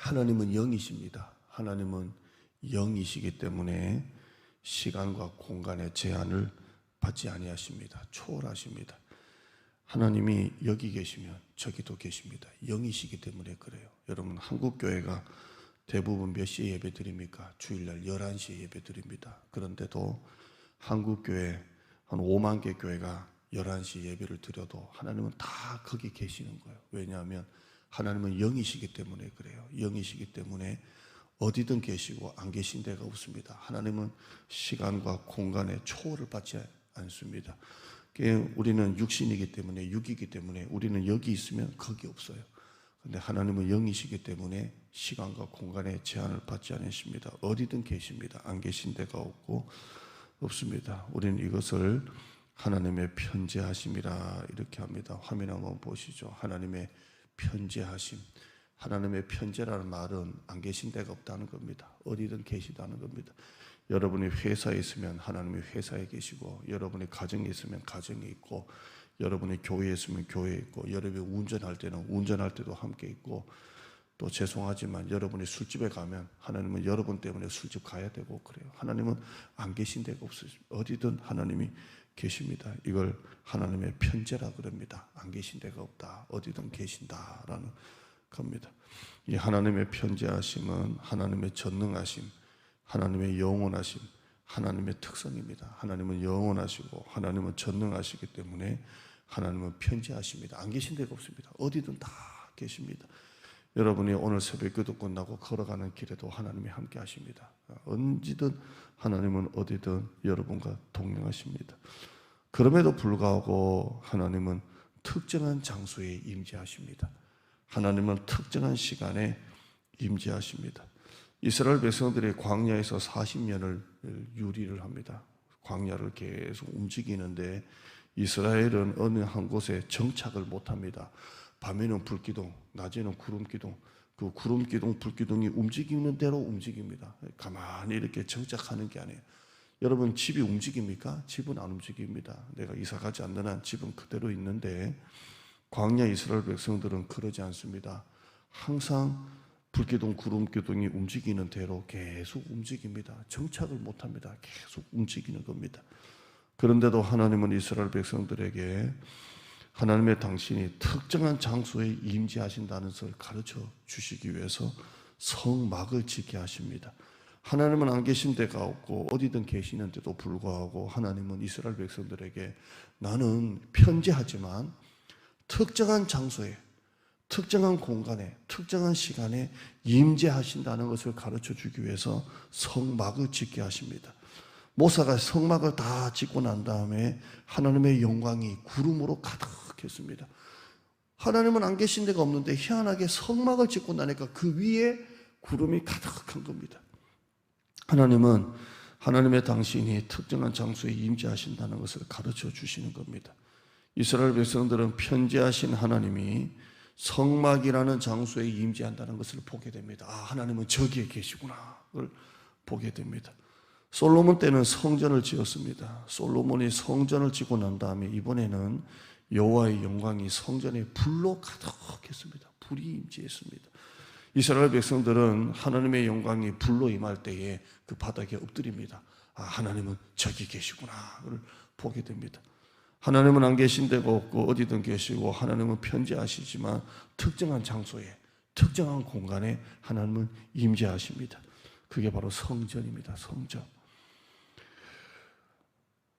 하나님은 영이십니다. 하나님은 영이시기 때문에 시간과 공간의 제한을 받지 아니하십니다. 초월하십니다. 하나님이 여기 계시면 저기도 계십니다. 영이시기 때문에 그래요. 여러분, 한국교회가 대부분 몇 시에 예배 드립니까? 주일날 11시에 예배 드립니다. 그런데도 한국교회 한 5만 개 교회가 11시 예배를 드려도 하나님은 다 거기 계시는 거예요. 왜냐하면 하나님은 영이시기 때문에 그래요. 영이시기 때문에 어디든 계시고 안 계신 데가 없습니다. 하나님은 시간과 공간의 초월을 받지 않습니다. 우리는 육신이기 때문에, 육이기 때문에 우리는 여기 있으면 거기 없어요. 그런데 하나님은 영이시기 때문에 시간과 공간의 제한을 받지 않으십니다. 어디든 계십니다. 안 계신 데가 없습니다. 우리는 이것을 하나님의 편재하심이라 이렇게 합니다. 화면 한번 보시죠. 하나님의 편재하심. 하나님의 편재라는 말은 안 계신 데가 없다는 겁니다. 어디든 계시다는 겁니다. 여러분이 회사에 있으면 하나님이 회사에 계시고, 여러분이 가정에 있으면 가정에 있고, 여러분이 교회에 있으면 교회에 있고, 여러분이 운전할 때는 운전할 때도 함께 있고, 또 죄송하지만 여러분이 술집에 가면 하나님은 여러분 때문에 술집 가야 되고 그래요. 하나님은 안 계신 데가 없어요. 어디든 하나님이 계십니다. 이걸 하나님의 편재라 그럽니다. 안 계신 데가 없다. 어디든 계신다라는 겁니다. 이 하나님의 편재하심은 하나님의 전능하심, 하나님의 영원하심, 하나님의 특성입니다. 하나님은 영원하시고 하나님은 전능하시기 때문에 하나님은 편재하십니다. 안 계신 데가 없습니다. 어디든 다 계십니다. 여러분이 오늘 새벽 기도 끝나고 걸어가는 길에도 하나님이 함께 하십니다. 언제든 하나님은 어디든 여러분과 동행하십니다. 그럼에도 불구하고 하나님은 특정한 장소에 임재하십니다. 하나님은 특정한 시간에 임재하십니다. 이스라엘 백성들이 광야에서 40년을 유리를 합니다. 광야를 계속 움직이는데 이스라엘은 어느 한 곳에 정착을 못합니다. 밤에는 불기둥, 낮에는 구름기둥, 그 구름기둥, 불기둥이 움직이는 대로 움직입니다. 가만히 이렇게 정착하는 게 아니에요. 여러분, 집이 움직입니까? 집은 안 움직입니다. 내가 이사 가지 않는 한 집은 그대로 있는데 광야 이스라엘 백성들은 그러지 않습니다. 항상 불기둥, 구름기둥이 움직이는 대로 계속 움직입니다. 정착을 못합니다. 계속 움직이는 겁니다. 그런데도 하나님은 이스라엘 백성들에게 하나님의 당신이 특정한 장소에 임재하신다는 것을 가르쳐 주시기 위해서 성막을 짓게 하십니다. 하나님은 안 계신 데가 없고 어디든 계시는데도 불구하고 하나님은 이스라엘 백성들에게 나는 편재하지만 특정한 장소에, 특정한 공간에, 특정한 시간에 임재하신다는 것을 가르쳐 주기 위해서 성막을 짓게 하십니다. 모사가 성막을 다 짓고 난 다음에 하나님의 영광이 구름으로 가득했습니다. 하나님은 안 계신 데가 없는데 희한하게 성막을 짓고 나니까 그 위에 구름이 가득한 겁니다. 하나님은 하나님의 당신이 특정한 장소에 임재하신다는 것을 가르쳐 주시는 겁니다. 이스라엘 백성들은 편재하신 하나님이 성막이라는 장소에 임재한다는 것을 보게 됩니다. 아, 하나님은 저기에 계시구나. 그걸 보게 됩니다. 솔로몬 때는 성전을 지었습니다. 솔로몬이 성전을 짓고 난 다음에 이번에는 여호와의 영광이 성전에 불로 가득했습니다. 불이 임재했습니다. 이스라엘 백성들은 하나님의 영광이 불로 임할 때에 그 바닥에 엎드립니다. 아, 하나님은 저기 계시구나. 그걸 보게 됩니다. 하나님은 안 계신 데가 없고 어디든 계시고 하나님은 편재하시지만 특정한 장소에, 특정한 공간에 하나님은 임재하십니다. 그게 바로 성전입니다. 성전.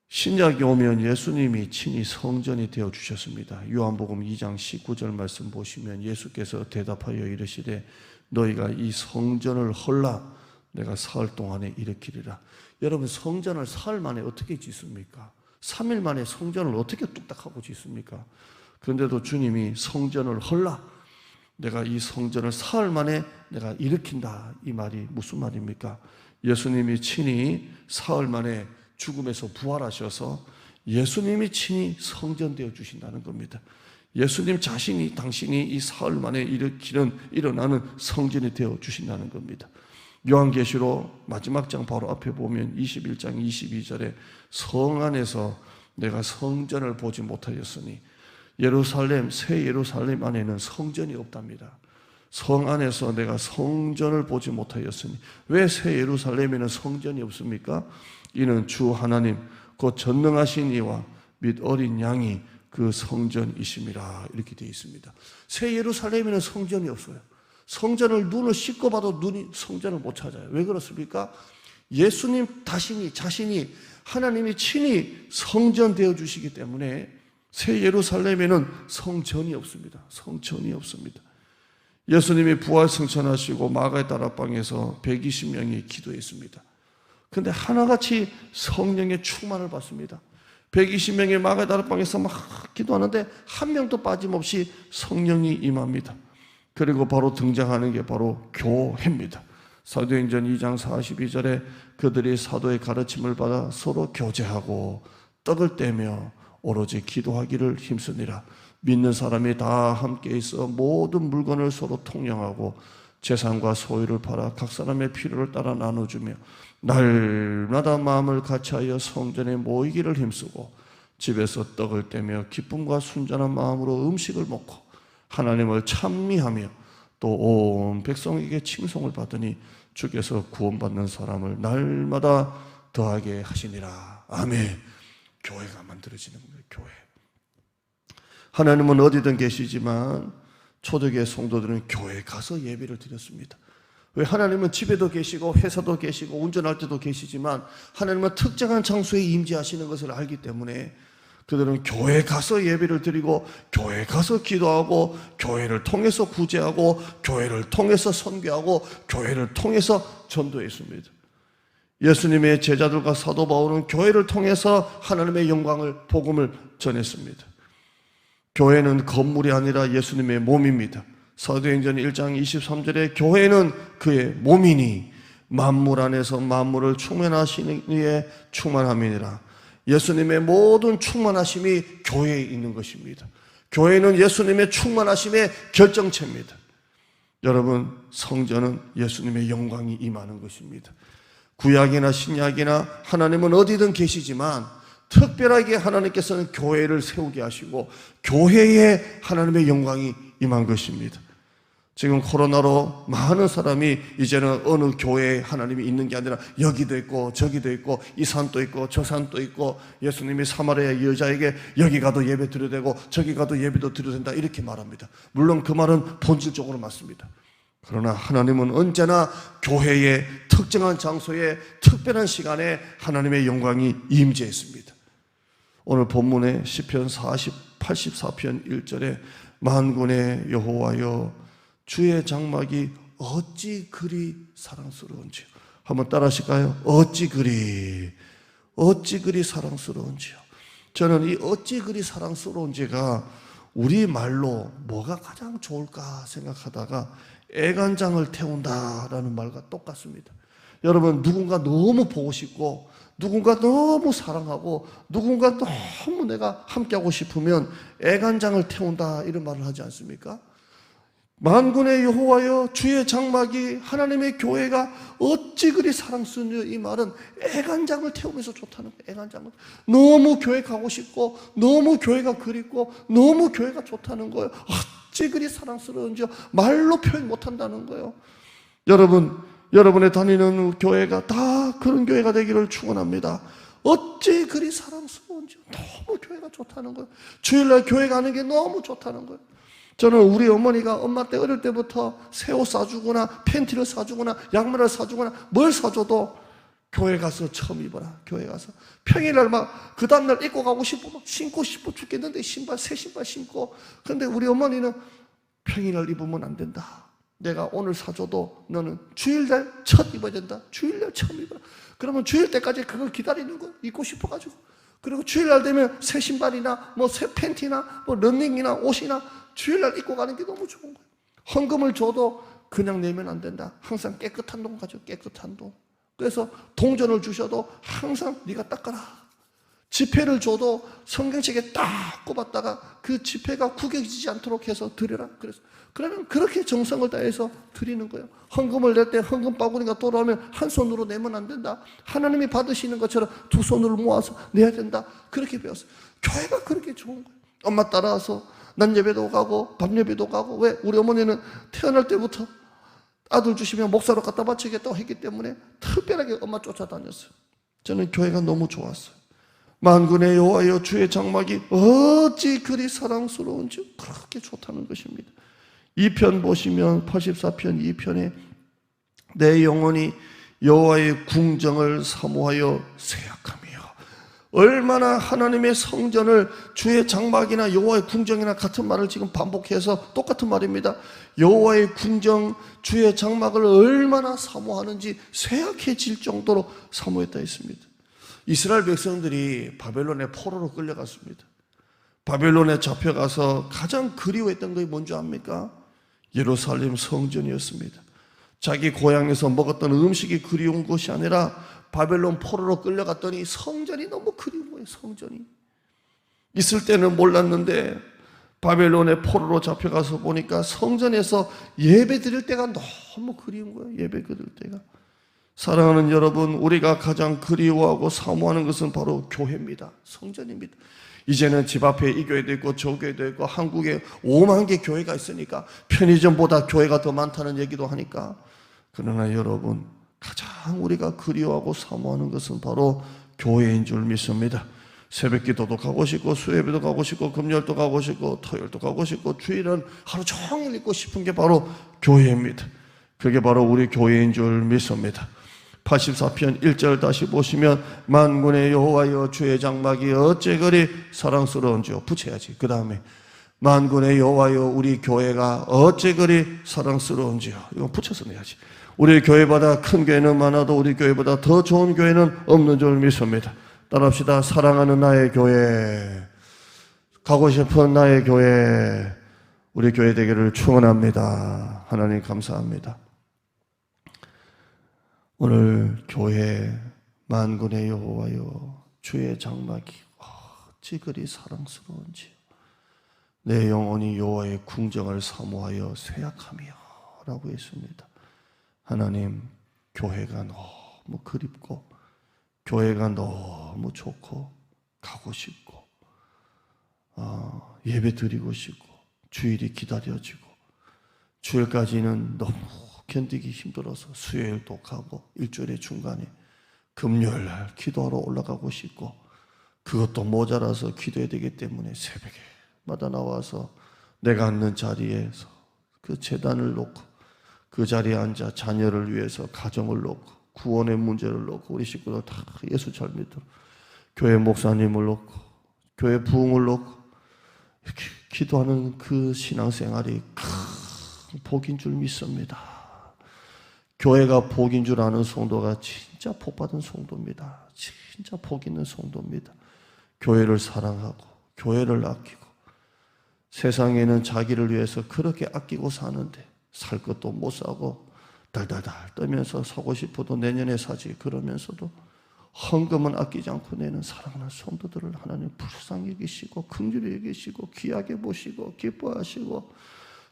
신약에 오면 예수님이 친히 성전이 되어 주셨습니다. 요한복음 2장 19절 말씀 보시면 예수께서 대답하여 이르시되 너희가 이 성전을 헐라 내가 사흘 동안에 일으키리라. 여러분, 성전을 사흘 만에 어떻게 짓습니까? 3일 만에 성전을 어떻게 뚝딱하고 짓습니까? 그런데도 주님이 성전을 헐라 내가 이 성전을 사흘 만에 내가 일으킨다. 이 말이 무슨 말입니까? 예수님이 친히 사흘 만에 죽음에서 부활하셔서 예수님이 친히 성전 되어 주신다는 겁니다. 예수님 자신이 당신이 이 사흘 만에 일어나는 성전이 되어 주신다는 겁니다. 요한계시록 마지막 장 바로 앞에 보면 21장 22절에 성 안에서 내가 성전을 보지 못하였으니 예루살렘, 새 예루살렘 안에는 성전이 없답니다. 성 안에서 내가 성전을 보지 못하였으니 왜 새 예루살렘에는 성전이 없습니까? 이는 주 하나님 곧 전능하신 이와 및 어린 양이 그 성전이심이라 이렇게 되어 있습니다. 새 예루살렘에는 성전이 없어요. 성전을 눈을 씻고 봐도 눈이 성전을 못 찾아요. 왜 그렇습니까? 예수님 자신이 하나님이 친히 성전 되어 주시기 때문에 새 예루살렘에는 성전이 없습니다. 성전이 없습니다. 예수님이 부활 승천하시고 마가의 다락방에서 120명이 기도했습니다. 그런데 하나같이 성령의 충만을 받습니다. 120명의 마가의 다락방에서 막 기도하는데 한 명도 빠짐없이 성령이 임합니다. 그리고 바로 등장하는 게 바로 교회입니다. 사도행전 2장 42절에 그들이 사도의 가르침을 받아 서로 교제하고 떡을 떼며 오로지 기도하기를 힘쓰니라. 믿는 사람이 다 함께 있어 모든 물건을 서로 통용하고 재산과 소유를 팔아 각 사람의 필요를 따라 나눠주며 날마다 마음을 같이하여 성전에 모이기를 힘쓰고 집에서 떡을 떼며 기쁨과 순전한 마음으로 음식을 먹고 하나님을 찬미하며 또 온 백성에게 칭송을 받으니 주께서 구원받는 사람을 날마다 더하게 하시니라. 아멘. 교회가 만들어지는 거예요. 교회. 하나님은 어디든 계시지만 초대교회 성도들은 교회에 가서 예배를 드렸습니다. 왜? 하나님은 집에도 계시고 회사도 계시고 운전할 때도 계시지만 하나님은 특정한 장소에 임재하시는 것을 알기 때문에 그들은 교회에 가서 예배를 드리고 교회에 가서 기도하고 교회를 통해서 구제하고 교회를 통해서 선교하고 교회를 통해서 전도했습니다. 예수님의 제자들과 사도 바울은 교회를 통해서 하나님의 영광을, 복음을 전했습니다. 교회는 건물이 아니라 예수님의 몸입니다. 사도행전 1장 23절에 교회는 그의 몸이니 만물 안에서 만물을 충만하시는 이에 충만함이니라. 예수님의 모든 충만하심이 교회에 있는 것입니다. 교회는 예수님의 충만하심의 결정체입니다. 여러분, 성전은 예수님의 영광이 임하는 것입니다. 구약이나 신약이나 하나님은 어디든 계시지만 특별하게 하나님께서는 교회를 세우게 하시고 교회에 하나님의 영광이 임한 것입니다. 지금 코로나로 많은 사람이 이제는 어느 교회에 하나님이 있는 게 아니라 여기도 있고 저기도 있고 이 산도 있고 저 산도 있고 예수님이 사마리아 여자에게 여기 가도 예배 드려도 되고 저기 가도 예배도 드려도 된다 이렇게 말합니다. 물론 그 말은 본질적으로 맞습니다. 그러나 하나님은 언제나 교회의 특정한 장소에 특별한 시간에 하나님의 영광이 임재했습니다. 오늘 본문의 시편 84편 1절에 만군의 여호와여 주의 장막이 어찌 그리 사랑스러운지요. 한번 따라 하실까요? 어찌 그리 사랑스러운지요. 저는 이 어찌 그리 사랑스러운지가 우리말로 뭐가 가장 좋을까 생각하다가 애간장을 태운다라는 말과 똑같습니다. 여러분, 누군가 너무 보고 싶고 누군가 너무 사랑하고 누군가 너무 내가 함께하고 싶으면 애간장을 태운다 이런 말을 하지 않습니까? 만군의 여호와여 주의 장막이 하나님의 교회가 어찌 그리 사랑스러운지 이 말은 애간장을 태우면서 좋다는 거예요. 애간장을 너무 교회 가고 싶고 너무 교회가 그립고 너무 교회가 좋다는 거예요. 어찌 그리 사랑스러운지 말로 표현 못한다는 거예요. 여러분의 다니는 교회가 다 그런 교회가 되기를 축원합니다. 어찌 그리 사랑스러운지 너무 교회가 좋다는 거예요. 주일날 교회 가는 게 너무 좋다는 거예요. 저는 우리 어머니가 엄마 때 어릴 때부터 새 옷 사주거나 팬티를 사주거나 양말을 사주거나 뭘 사줘도 교회 가서 처음 입어라. 교회 가서 평일날 막 그 다음날 입고 가고 싶어 막 신고 싶어 죽겠는데 새 신발 신고. 그런데 우리 어머니는 평일날 입으면 안 된다. 내가 오늘 사줘도 너는 주일날 첫 입어야 된다. 주일날 처음 입어라. 그러면 주일 때까지 그걸 기다리는 거 입고 싶어가지고. 그리고 주일날 되면 새 신발이나 뭐 새 팬티나 뭐 러닝이나 옷이나 주일날 입고 가는 게 너무 좋은 거예요. 헌금을 줘도 그냥 내면 안 된다. 항상 깨끗한 돈 가져. 깨끗한 돈. 그래서 동전을 주셔도 항상 네가 닦아라. 지폐를 줘도 성경책에 딱 꼽았다가 그 지폐가 구겨지지 않도록 해서 드려라. 그러면 그렇게 정성을 다해서 드리는 거예요. 헌금을 낼 때 헌금 바구니가 돌아오면 한 손으로 내면 안 된다. 하나님이 받으시는 것처럼 두 손으로 모아서 내야 된다. 그렇게 배웠어요. 교회가 그렇게 좋은 거예요. 엄마 따라와서 난 예배도 가고 밤 예배도 가고. 왜? 우리 어머니는 태어날 때부터 아들 주시면 목사로 갖다 바치겠다고 했기 때문에 특별하게 엄마 쫓아다녔어요. 저는 교회가 너무 좋았어요. 만군의 여호와여 주의 장막이 어찌 그리 사랑스러운지, 그렇게 좋다는 것입니다. 2편 보시면 84편 2편에 내 영혼이 여호와의 궁정을 사모하여 생각하며, 얼마나 하나님의 성전을, 주의 장막이나 여호와의 궁정이나 같은 말을 지금 반복해서 똑같은 말입니다. 여호와의 궁정, 주의 장막을 얼마나 사모하는지 쇠약해질 정도로 사모했다 했습니다. 이스라엘 백성들이 바벨론의 포로로 끌려갔습니다. 바벨론에 잡혀가서 가장 그리워했던 것이 뭔지 압니까? 예루살렘 성전이었습니다. 자기 고향에서 먹었던 음식이 그리운 것이 아니라 바벨론 포로로 끌려갔더니 성전이 너무 그리운 거예요. 성전이 있을 때는 몰랐는데 바벨론의 포로로 잡혀가서 보니까 성전에서 예배 드릴 때가 너무 그리운 거예요. 예배 드릴 때가. 사랑하는 여러분, 우리가 가장 그리워하고 사모하는 것은 바로 교회입니다. 성전입니다. 이제는 집 앞에 이 교회도 있고 저 교회도 있고 한국에 5만 개 교회가 있으니까 편의점보다 교회가 더 많다는 얘기도 하니까. 그러나 여러분, 가장 우리가 그리워하고 사모하는 것은 바로 교회인 줄 믿습니다. 새벽기도도 가고 싶고 수요예배도 가고 싶고 금요일도 가고 싶고 토요일도 가고 싶고 주일은 하루 종일 있고 싶은 게 바로 교회입니다. 그게 바로 우리 교회인 줄 믿습니다. 84편 1절 다시 보시면 만군의 여호와여 주의 장막이 어째 그리 사랑스러운지요. 붙여야지. 그 다음에 만군의 여호와여 우리 교회가 어째 그리 사랑스러운지요. 이거 붙여서 내야지. 우리 교회보다 큰 교회는 많아도 우리 교회보다 더 좋은 교회는 없는 줄 믿습니다. 따라합시다. 사랑하는 나의 교회, 가고 싶은 나의 교회, 우리 교회 되기를 축원합니다. 하나님 감사합니다. 오늘 교회 만군의 여호와여 주의 장막이 어찌 그리 사랑스러운지 내 영혼이 여호와의 궁정을 사모하여 쇠약하며 라고 했습니다. 하나님, 교회가 너무 그립고 교회가 너무 좋고 가고 싶고 예배 드리고 싶고 주일이 기다려지고 주일까지는 너무 견디기 힘들어서 수요일도 가고 일주일의 중간에 금요일 날 기도하러 올라가고 싶고 그것도 모자라서 기도해야 되기 때문에 새벽에마다 나와서 내가 앉는 자리에서 그 제단을 놓고 그 자리에 앉아 자녀를 위해서 가정을 놓고 구원의 문제를 놓고 우리 식구들 다 예수 잘 믿도록 교회 목사님을 놓고 교회 부흥을 놓고 이렇게 기도하는 그 신앙생활이 큰 복인 줄 믿습니다. 교회가 복인 줄 아는 성도가 진짜 복받은 성도입니다. 진짜 복 있는 성도입니다. 교회를 사랑하고 교회를 아끼고 세상에는 자기를 위해서 그렇게 아끼고 사는데 살 것도 못 사고 달달달 떨면서 사고 싶어도 내년에 사지 그러면서도 헌금은 아끼지 않고 내는 사랑하는 성도들을 하나님 불쌍히 여기시고 긍휼히 여기시고 귀하게 보시고 기뻐하시고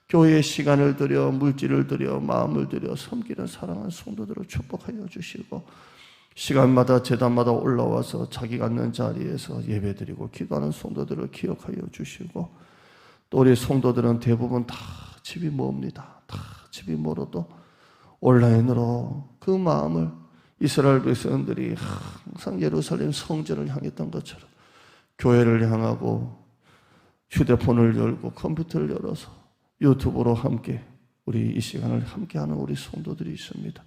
교회에 시간을 들여 물질을 들여 마음을 들여 섬기는 사랑하는 성도들을 축복하여 주시고 시간마다 제단마다 올라와서 자기가 앉는 자리에서 예배드리고 기도하는 성도들을 기억하여 주시고 또 우리 성도들은 대부분 다 집이 멉니다. 다 집이 멀어도 온라인으로 그 마음을 이스라엘 백성들이 항상 예루살렘 성전을 향했던 것처럼 교회를 향하고 휴대폰을 열고 컴퓨터를 열어서 유튜브로 함께 우리 이 시간을 함께하는 우리 성도들이 있습니다.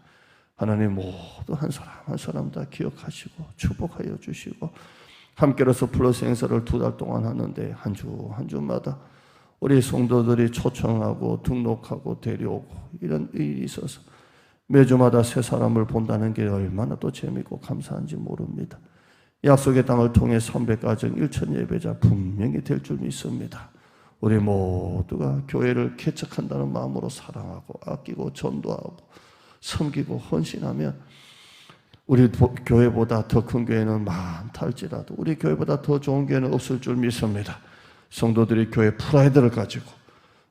하나님 모두 한 사람 한 사람 다 기억하시고 축복하여 주시고 함께로서 플러스 행사를 2달 동안 하는데 한 주 한 주마다 우리 성도들이 초청하고 등록하고 데려오고 이런 일이 있어서 매주마다 새 사람을 본다는 게 얼마나 또 재미있고 감사한지 모릅니다. 약속의 땅을 통해 300가정 1천 예배자 분명히 될 줄 믿습니다. 우리 모두가 교회를 개척한다는 마음으로 사랑하고 아끼고 전도하고 섬기고 헌신하면 우리 교회보다 더 큰 교회는 많다 할지라도 우리 교회보다 더 좋은 교회는 없을 줄 믿습니다. 성도들이 교회 프라이드를 가지고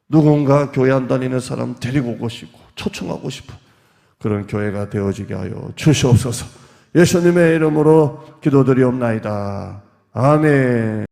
누군가 교회 안 다니는 사람 데리고 오고 싶고 초청하고 싶어 그런 교회가 되어지게 하여 주시옵소서. 예수님의 이름으로 기도드리옵나이다. 아멘.